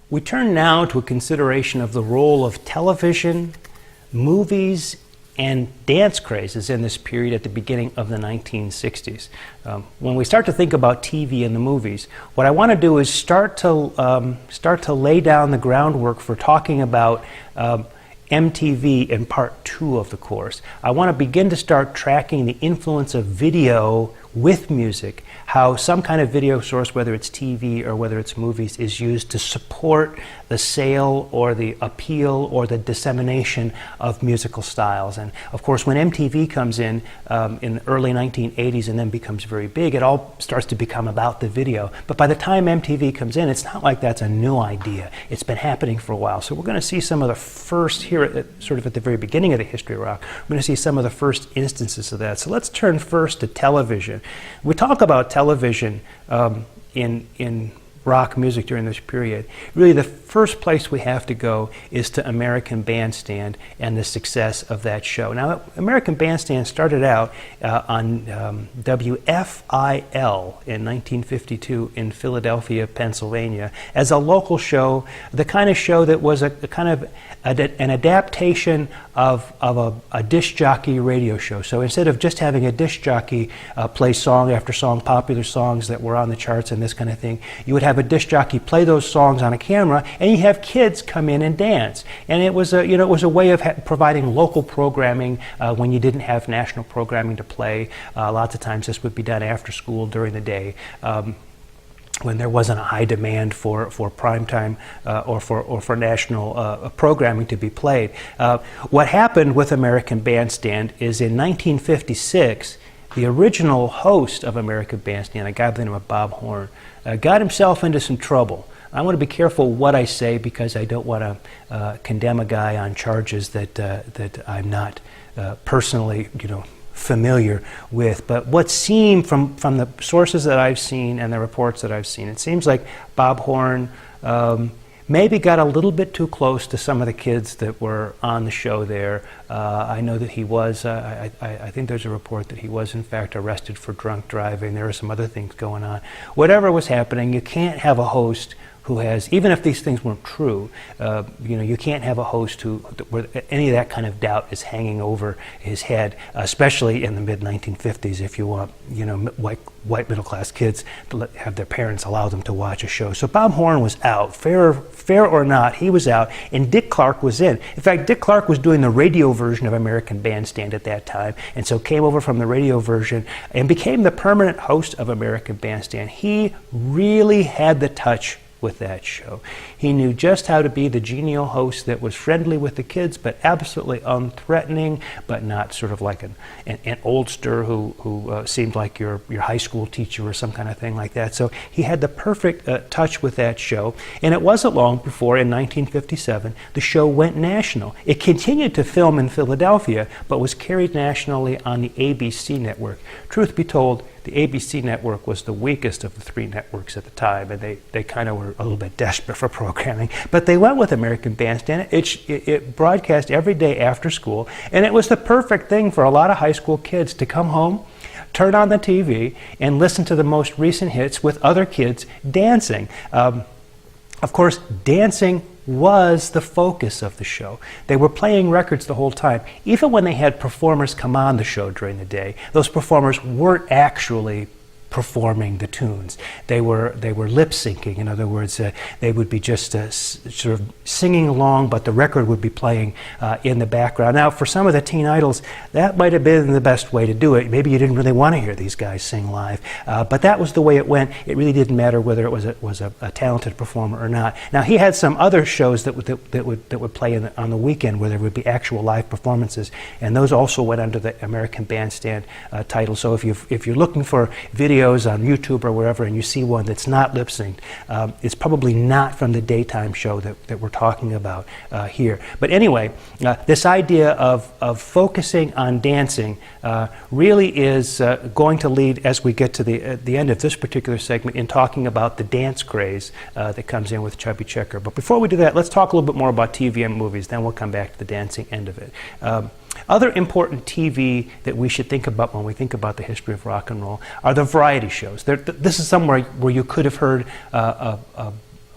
We turn now to a consideration of the role of television, movies, and dance crazes in this period at the beginning of the 1960s. When we start to think about TV and the movies, what I want to do is start to lay down the groundwork for talking about MTV in part 2 of the course. I want to begin to start tracking the influence of video with music, how some kind of video source, whether it's TV or whether it's movies, is used to support the sale or the appeal or the dissemination of musical styles. And of course, when MTV comes in the early 1980s and then becomes very big, it all starts to become about the video. But by the time MTV comes in, it's not like that's a new idea. It's been happening for a while. So we're going to see some of the first, here sort of at the very beginning of the history of rock, we're going to see some of the first instances of that. So let's turn first to television. We talk about television in rock music during this period. Really, the first place we have to go is to American Bandstand and the success of that show. Now, American Bandstand started out on WFIL in 1952 in Philadelphia, Pennsylvania, as a local show, the kind of show that was a kind of an adaptation of a disc jockey radio show. So instead of just having a disc jockey play song after song, popular songs that were on the charts and this kind of thing, you would have a disc jockey play those songs on a camera, and you have kids come in and dance. And it was a way of providing local programming when you didn't have national programming to play. Lots of times this would be done after school during the day. When there wasn't a high demand for primetime or for national programming to be played. What happened with American Bandstand is in 1956, the original host of American Bandstand, a guy by the name of Bob Horn, got himself into some trouble. I want to be careful what I say because I don't want to condemn a guy on charges that I'm not personally, familiar with. But what seemed from the sources that I've seen and the reports that I've seen, it seems like Bob Horn maybe got a little bit too close to some of the kids that were on the show there. I know that he was, I think there's a report that he was in fact arrested for drunk driving. There are some other things going on. Whatever was happening, you can't have a host who has, even if these things weren't true, you can't have a host where any of that kind of doubt is hanging over his head, especially in the mid-1950s if you want, white middle-class kids to have their parents allow them to watch a show. So Bob Horn was out, fair or not, he was out, and Dick Clark was in. In fact, Dick Clark was doing the radio version of American Bandstand at that time, and so came over from the radio version and became the permanent host of American Bandstand. He really had the touch with that show. He knew just how to be the genial host that was friendly with the kids, but absolutely unthreatening, but not sort of like an oldster who seemed like your high school teacher or some kind of thing like that. So he had the perfect touch with that show, and it wasn't long before, in 1957, the show went national. It continued to film in Philadelphia, but was carried nationally on the ABC network. Truth be told, the ABC network was the weakest of the three networks at the time, and they kind of were a little bit desperate for programming. But they went with American Bandstand. It broadcast every day after school, and it was the perfect thing for a lot of high school kids to come home, turn on the TV, and listen to the most recent hits with other kids dancing. Of course, dancing was the focus of the show. They were playing records the whole time. Even when they had performers come on the show during the day, those performers weren't actually performing the tunes. They were lip syncing. In other words, they would be just sort of singing along, but the record would be playing in the background. Now, for some of the teen idols, that might have been the best way to do it. Maybe you didn't really want to hear these guys sing live, but that was the way it went. It really didn't matter whether it was a talented performer or not. Now, he had some other shows that would play on the weekend where there would be actual live performances, and those also went under the American Bandstand title. So if you're looking for videos on YouTube or wherever and you see one that's not lip synced, it's probably not from the daytime show that we're talking about here. But anyway, this idea of focusing on dancing really is going to lead, as we get to the end of this particular segment, in talking about the dance craze that comes in with Chubby Checker. But before we do that, let's talk a little bit more about TV and movies, then we'll come back to the dancing end of it. Other important TV that we should think about when we think about the history of rock and roll are the variety shows. This is somewhere where you could have heard a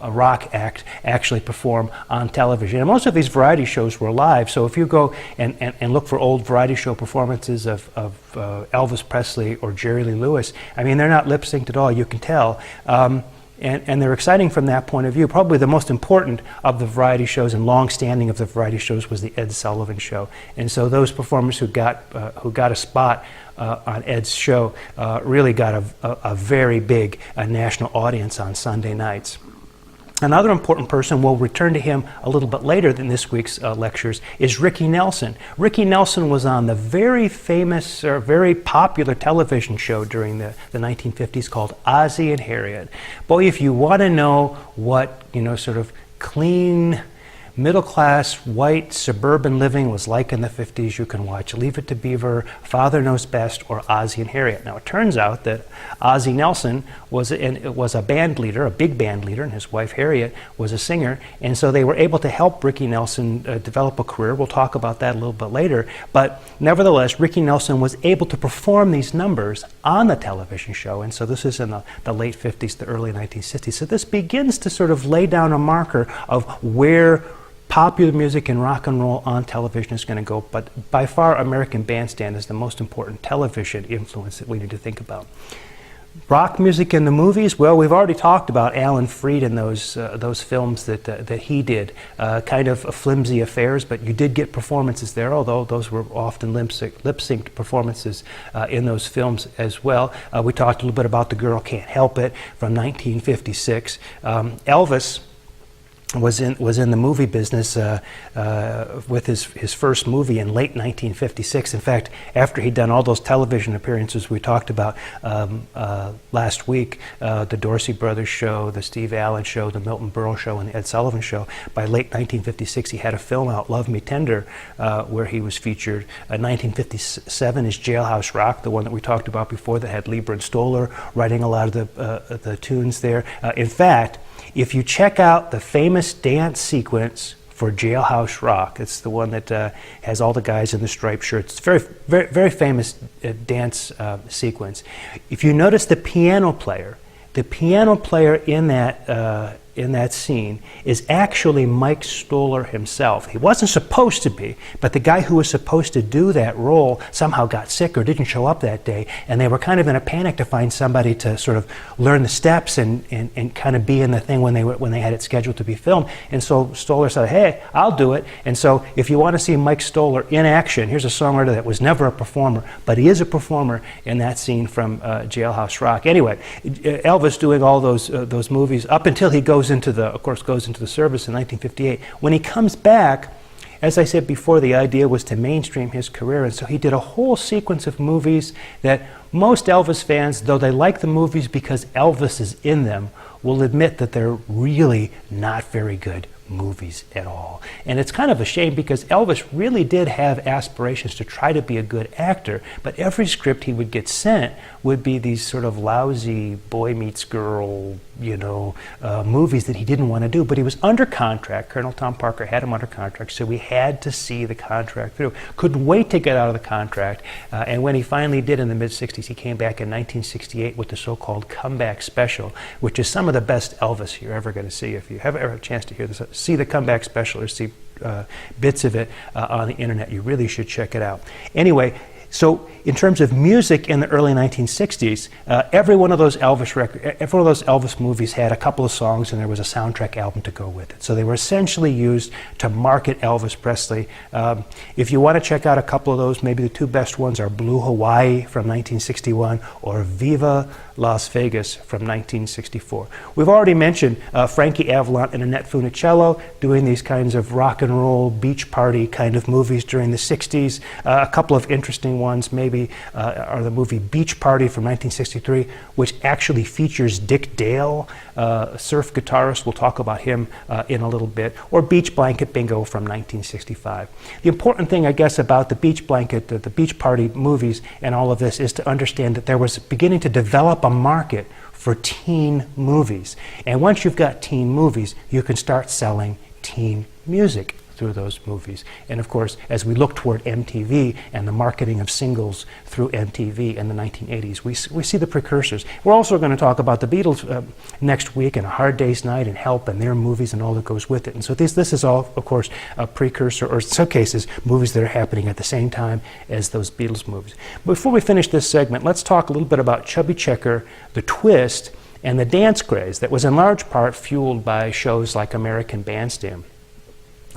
a rock act actually perform on television. And most of these variety shows were live, so if you go and look for old variety show performances of Elvis Presley or Jerry Lee Lewis, I mean, they're not lip-synced at all, you can tell. And they're exciting from that point of view. Probably the most important of the variety shows and long-standing of the variety shows was the Ed Sullivan Show. And so those performers who got a spot on Ed's show really got a very big national audience on Sunday nights. Another important person, we'll return to him a little bit later in this week's lectures, is Ricky Nelson. Ricky Nelson was on the very famous or very popular television show during the 1950s called Ozzie and Harriet. Boy, if you want to know what, sort of clean, middle-class, white, suburban living was like in the 50s, you can watch Leave It to Beaver, Father Knows Best, or Ozzie and Harriet. Now, it turns out that Ozzie Nelson was a band leader, a big band leader, and his wife Harriet was a singer, and so they were able to help Ricky Nelson develop a career. We'll talk about that a little bit later, but nevertheless, Ricky Nelson was able to perform these numbers on the television show, and so this is in the late 50s, the early 1960s. So this begins to sort of lay down a marker of where popular music and rock and roll on television is going to go, but by far American Bandstand is the most important television influence that we need to think about. Rock music in the movies, well, we've already talked about Alan Freed and those films that he did, kind of flimsy affairs, but you did get performances there, although those were often lip-synced performances in those films as well. We talked a little bit about The Girl Can't Help It from 1956. Elvis was in the movie business with his first movie in late 1956. In fact, after he'd done all those television appearances we talked about last week, the Dorsey Brothers show, the Steve Allen show, the Milton Berle show, and the Ed Sullivan show, by late 1956 he had a film out, Love Me Tender, where he was featured. 1957 is Jailhouse Rock, the one that we talked about before that had Lieber and Stoller writing a lot of the tunes there. In fact, if you check out the famous dance sequence for Jailhouse Rock, it's the one that has all the guys in the striped shirts. It's a very, very famous dance sequence. If you notice the piano player in that scene is actually Mike Stoller himself. He wasn't supposed to be, but the guy who was supposed to do that role somehow got sick or didn't show up that day, and they were kind of in a panic to find somebody to sort of learn the steps and kind of be in the thing when they had it scheduled to be filmed. And so Stoller said, hey, I'll do it. And so if you want to see Mike Stoller in action, here's a songwriter that was never a performer, but he is a performer in that scene from Jailhouse Rock. Anyway, Elvis doing all those movies up until he goes into the service in 1958. When he comes back, as I said before, the idea was to mainstream his career, and so he did a whole sequence of movies that most Elvis fans, though they like the movies because Elvis is in them, will admit that they're really not very good movies at all. And it's kind of a shame because Elvis really did have aspirations to try to be a good actor, but every script he would get sent would be these sort of lousy boy meets girl, movies that he didn't want to do. But he was under contract. Colonel Tom Parker had him under contract, so we had to see the contract through. Couldn't wait to get out of the contract. And when he finally did in the mid-60s, he came back in 1968 with the so-called comeback special, which is some of the best Elvis you're ever going to see. If you ever have a chance to hear this, see the comeback special or see bits of it on the internet, you really should check it out. Anyway, so in terms of music in the early 1960s, every one of those Elvis movies had a couple of songs, and there was a soundtrack album to go with it. So they were essentially used to market Elvis Presley. If you want to check out a couple of those, maybe the two best ones are Blue Hawaii from 1961 or Viva Las Vegas from 1964. We've already mentioned Frankie Avalon and Annette Funicello doing these kinds of rock and roll beach party kind of movies during the 60s. A couple of interesting ones maybe are the movie Beach Party from 1963, which actually features Dick Dale, a surf guitarist. We'll talk about him in a little bit. Or Beach Blanket Bingo from 1965. The important thing, I guess, about the Beach Blanket, the Beach Party movies and all of this is to understand that there was beginning to develop a market for teen movies. And once you've got teen movies, you can start selling teen music through those movies. And of course, as we look toward MTV and the marketing of singles through MTV in the 1980s, we see the precursors. We're also going to talk about the Beatles next week, and A Hard Day's Night and Help and their movies and all that goes with it. And so this is all, of course, a precursor, or in some cases, movies that are happening at the same time as those Beatles movies. Before we finish this segment, let's talk a little bit about Chubby Checker, the twist, and the dance craze that was in large part fueled by shows like American Bandstand.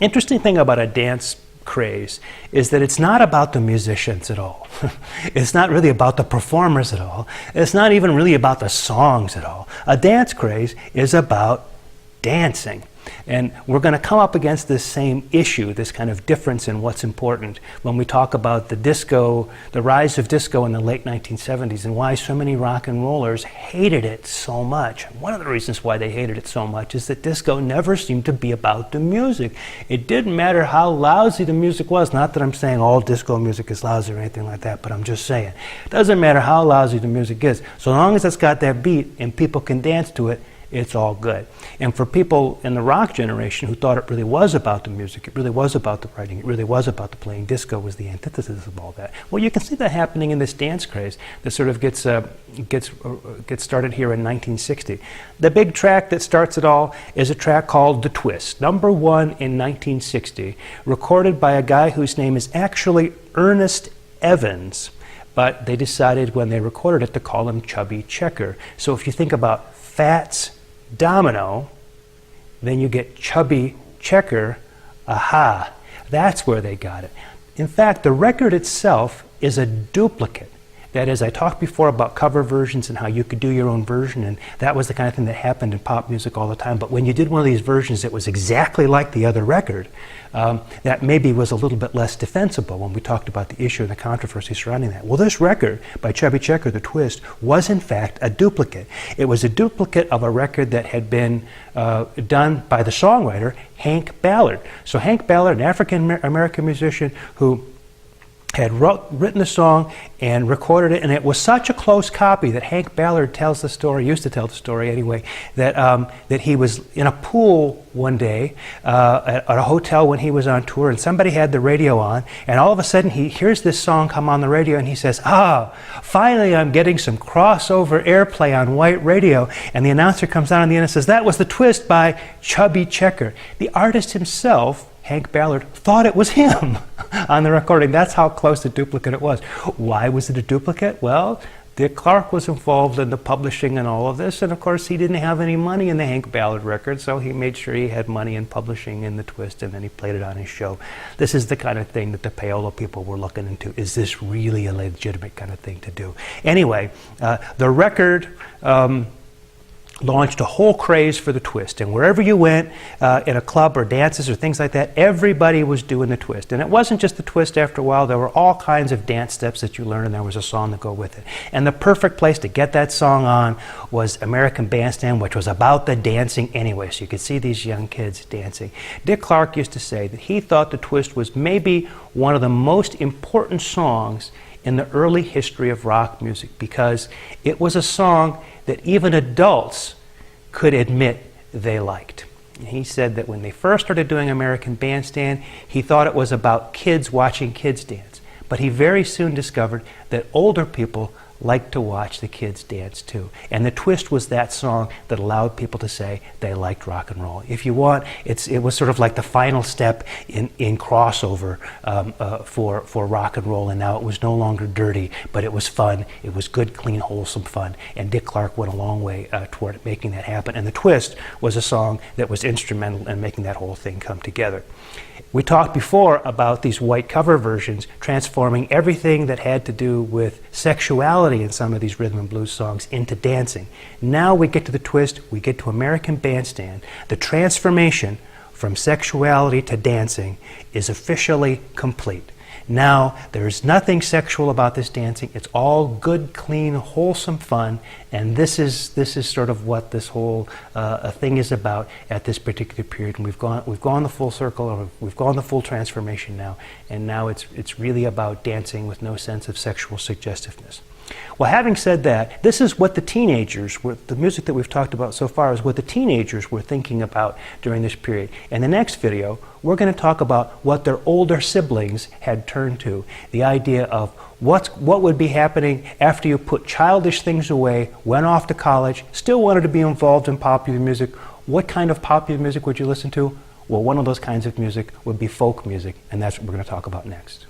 Interesting thing about a dance craze is that it's not about the musicians at all. It's not really about the performers at all. It's not even really about the songs at all. A dance craze is about dancing. And we're going to come up against this same issue, this kind of difference in what's important when we talk about the disco, the rise of disco in the late 1970s, and why so many rock and rollers hated it so much. One of the reasons why they hated it so much is that disco never seemed to be about the music. It didn't matter how lousy the music was. Not that I'm saying all disco music is lousy or anything like that, but I'm just saying. It doesn't matter how lousy the music is. So long as it's got that beat and people can dance to it, it's all good. And for people in the rock generation who thought it really was about the music, it really was about the writing, it really was about the playing, disco was the antithesis of all that. Well, you can see that happening in this dance craze that sort of gets started here in 1960. The big track that starts it all is a track called The Twist, #1 in 1960, recorded by a guy whose name is actually Ernest Evans, but they decided when they recorded it to call him Chubby Checker. So if you think about Fats Domino, then you get Chubby Checker. Aha, that's where they got it. In fact, the record itself is a duplicate. That is, I talked before about cover versions and how you could do your own version, and that was the kind of thing that happened in pop music all the time. But when you did one of these versions that was exactly like the other record, that maybe was a little bit less defensible when we talked about the issue and the controversy surrounding that. Well, this record by Chubby Checker, The Twist, was in fact a duplicate. It was a duplicate of a record that had been done by the songwriter Hank Ballard. So Hank Ballard, an African-American musician who had written the song and recorded it, and it was such a close copy that Hank Ballard tells the story, used to tell the story anyway, that he was in a pool one day at a hotel when he was on tour, and somebody had the radio on, and all of a sudden he hears this song come on the radio, and he says, finally I'm getting some crossover airplay on white radio, and the announcer comes on the end and says, that was The Twist by Chubby Checker. The artist himself, Hank Ballard, thought it was him on the recording. That's how close a duplicate it was. Why was it a duplicate? Well, Dick Clark was involved in the publishing and all of this, and of course he didn't have any money in the Hank Ballard record, so he made sure he had money in publishing in The Twist, and then he played it on his show. This is the kind of thing that the payola people were looking into. Is this really a legitimate kind of thing to do? Anyway, the record launched a whole craze for the twist, and wherever you went in a club or dances or things like that, everybody was doing the twist. And it wasn't just the twist. After a while, there were all kinds of dance steps that you learned, and there was a song to go with it. And the perfect place to get that song on was American Bandstand, which was about the dancing anyway, so you could see these young kids dancing. Dick Clark used to say that he thought the twist was maybe one of the most important songs in the early history of rock music, because it was a song that even adults could admit they liked. And he said that when they first started doing American Bandstand, he thought it was about kids watching kids dance. But he very soon discovered that older people liked to watch the kids dance too. And The Twist was that song that allowed people to say they liked rock and roll. If you want, it was sort of like the final step in crossover for rock and roll, and now it was no longer dirty, but it was fun. It was good, clean, wholesome fun. And Dick Clark went a long way toward making that happen. And The Twist was a song that was instrumental in making that whole thing come together. We talked before about these white cover versions transforming everything that had to do with sexuality in some of these rhythm and blues songs into dancing. Now we get to The Twist, we get to American Bandstand. The transformation from sexuality to dancing is officially complete. Now, there's nothing sexual about this dancing. It's all good, clean, wholesome fun, and this is sort of what this whole thing is about at this particular period. And we've gone the full circle, or we've gone the full transformation now, and now it's really about dancing with no sense of sexual suggestiveness. Well, having said that, this is what the teenagers were, the music that we've talked about so far is what the teenagers were thinking about during this period. In the next video, we're going to talk about what their older siblings had turned to. The idea of what would be happening after you put childish things away, went off to college, still wanted to be involved in popular music. What kind of popular music would you listen to? Well, one of those kinds of music would be folk music, and that's what we're going to talk about next.